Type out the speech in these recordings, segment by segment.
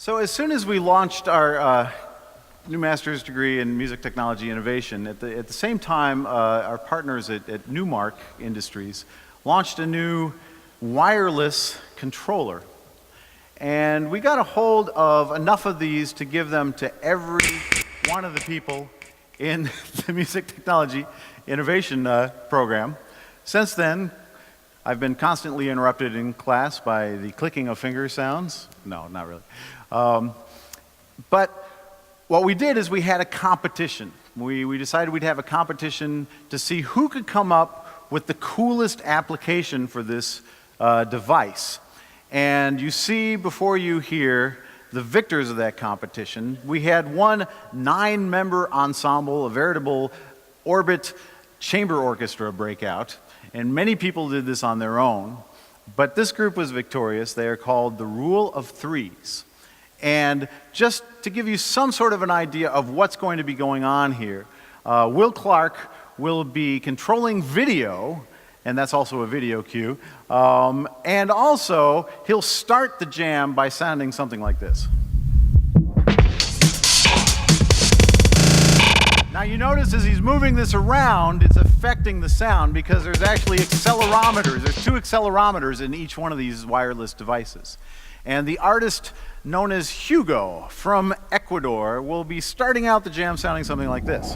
So as soon as we launched our new master's degree in music technology innovation, at the same time, our partners at Numark Industries launched a new wireless controller. And we got a hold of enough of these to give them to every one of the people in the music technology innovation program. Since then, I've been constantly interrupted in class by the clicking of finger sounds. No, not really. But what we did is we had a competition. We decided we'd have a competition to see who could come up with the coolest application for this device. And you see before you here the victors of that competition. We had one 9-member ensemble, a veritable orbit chamber orchestra breakout, and many people did this on their own. But this group was victorious. They are called the Rule of Threes. And just to give you some sort of an idea of what's going to be going on here, Will Clark will be controlling video, and that's also a video cue, and also he'll start the jam by sounding something like this. Now you notice as he's moving this around, it's affecting the sound because there's actually accelerometers. There's 2 accelerometers in each one of these wireless devices. And the artist known as Hugo from Ecuador will be starting out the jam sounding something like this.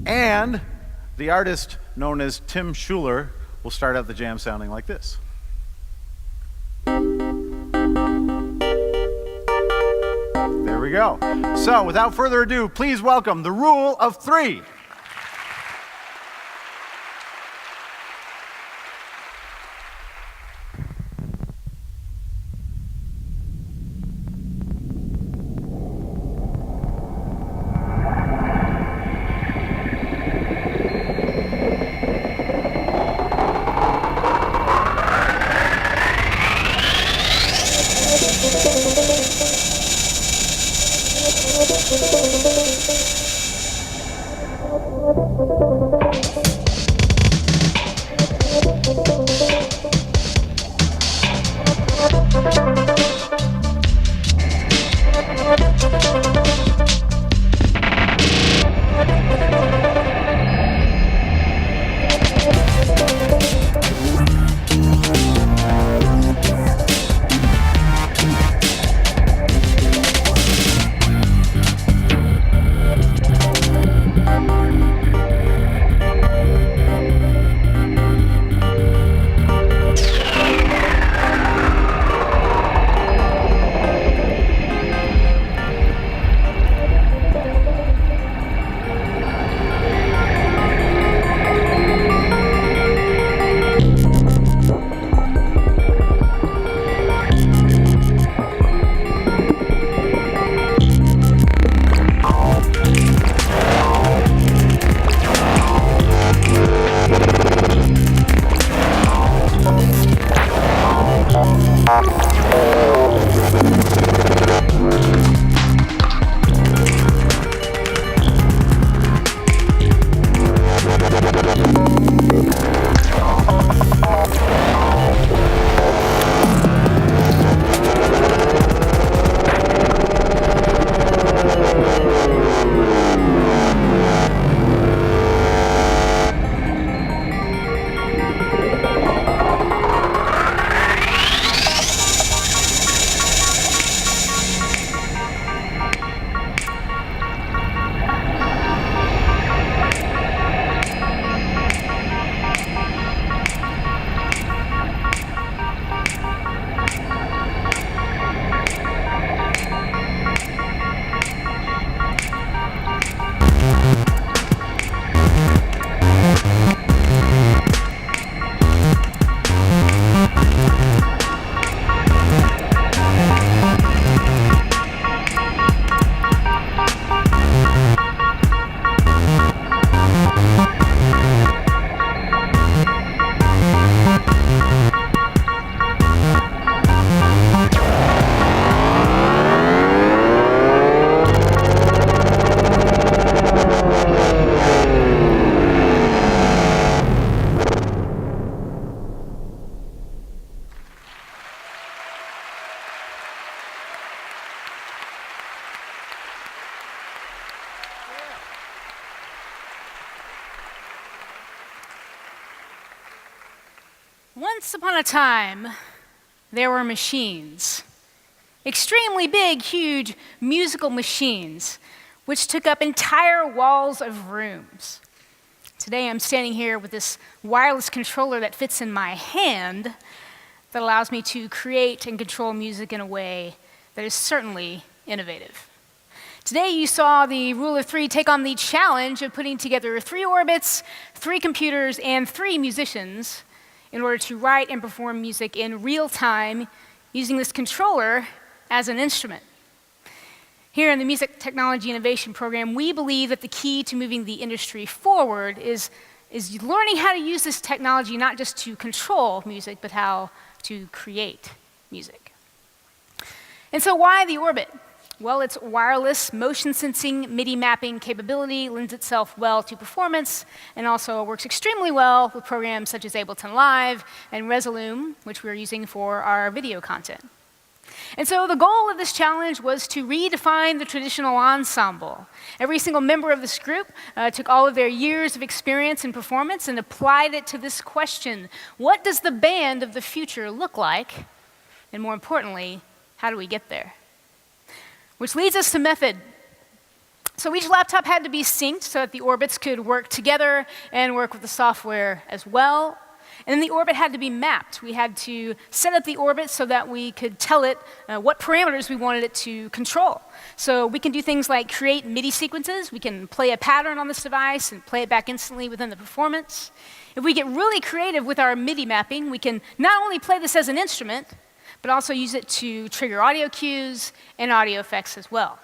And the artist known as Tim Schuler will start out the jam sounding like this. There we go. So without further ado, please welcome the Rule of Three. Once upon a time, there were machines. Extremely big, huge musical machines, which took up entire walls of rooms. Today I'm standing here with this wireless controller that fits in my hand that allows me to create and control music in a way that is certainly innovative. Today you saw the rule of three take on the challenge of putting together 3 orbits, 3 computers, and 3 musicians in order to write and perform music in real time using this controller as an instrument. Here in the Music Technology Innovation Program, we believe that the key to moving the industry forward is learning how to use this technology not just to control music, but how to create music. And so why the Orbit? Well, its wireless motion sensing MIDI mapping capability lends itself well to performance and also works extremely well with programs such as Ableton Live and Resolume, which we're using for our video content. And so the goal of this challenge was to redefine the traditional ensemble. Every single member of this group took all of their years of experience in performance and applied it to this question: what does the band of the future look like? And more importantly, how do we get there? Which leads us to method. So each laptop had to be synced so that the orbits could work together and work with the software as well. And then the orbit had to be mapped. We had to set up the orbit so that we could tell it what parameters we wanted it to control. So we can do things like create MIDI sequences. We can play a pattern on this device and play it back instantly within the performance. If we get really creative with our MIDI mapping, we can not only play this as an instrument, but also use it to trigger audio cues and audio effects as well.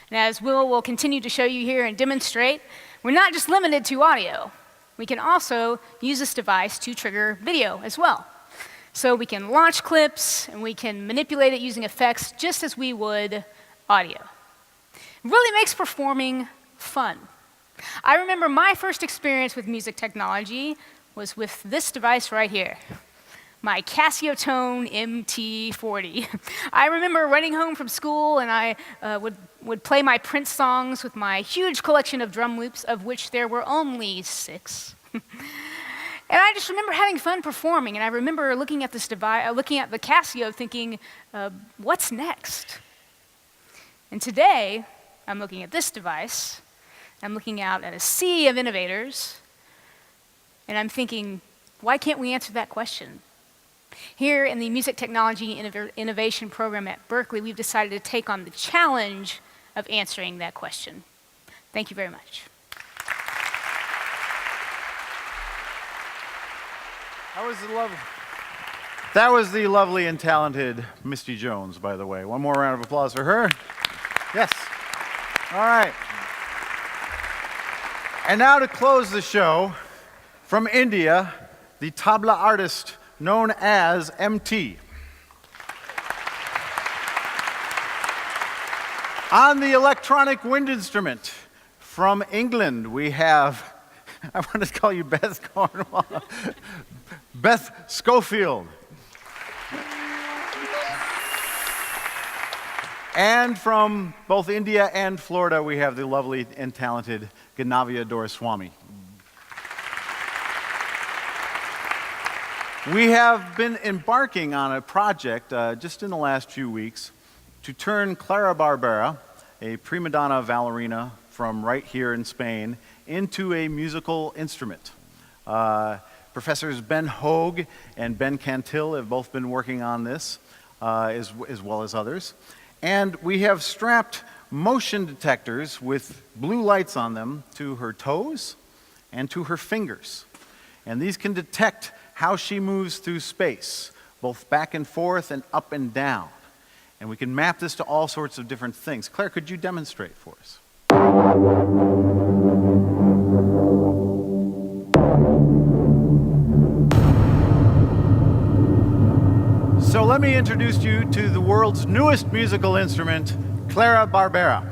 And as will continue to show you here and demonstrate, we're not just limited to audio. We can also use this device to trigger video as well. So we can launch clips, and we can manipulate it using effects just as we would audio. It really makes performing fun. I remember my first experience with music technology was with this device right here, my Casio Tone MT40. I remember running home from school, and I would play my Prince songs with my huge collection of drum loops, of which there were only 6. And I just remember having fun performing, and I remember looking at this device, looking at the Casio, thinking, what's next? And today, I'm looking at this device, I'm looking out at a sea of innovators, and I'm thinking, why can't we answer that question? Here in the Music Technology Innovation Program at Berkeley, we've decided to take on the challenge of answering that question. Thank you very much. That was the lovely and talented Misty Jones, by the way. One more round of applause for her. Yes. All right. And now to close the show, from India, the tabla artist known as MT. On the electronic wind instrument, from England, we have, I want to call you Beth Cornwall, Beth Schofield. And from both India and Florida, we have the lovely and talented Ganavia Doraiswamy. We have been embarking on a project just in the last few weeks to turn Clara Barbera, a prima donna ballerina from right here in Spain, into a musical instrument. Professors Ben Hogue and Ben Cantil have both been working on this, as well as others. And we have strapped motion detectors with blue lights on them to her toes and to her fingers. And these can detect how she moves through space, both back and forth and up and down. And we can map this to all sorts of different things. Claire, could you demonstrate for us? So let me introduce you to the world's newest musical instrument, Clara Barbera.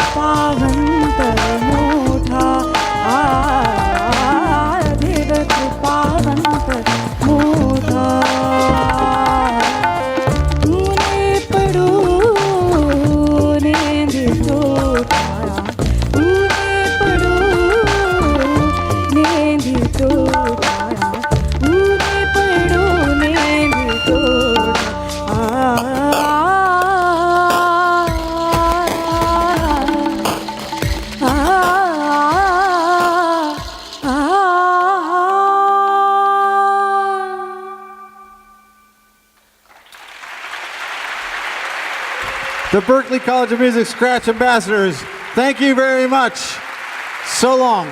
कृपावंत मोठा देव कृपावंत मोठा ऊने पडून नेंदितो तारा ऊने पडून नेंदितो तारा ऊने पडून नेंदितो The Berklee College of Music Scratch Ambassadors, thank you very much. So long.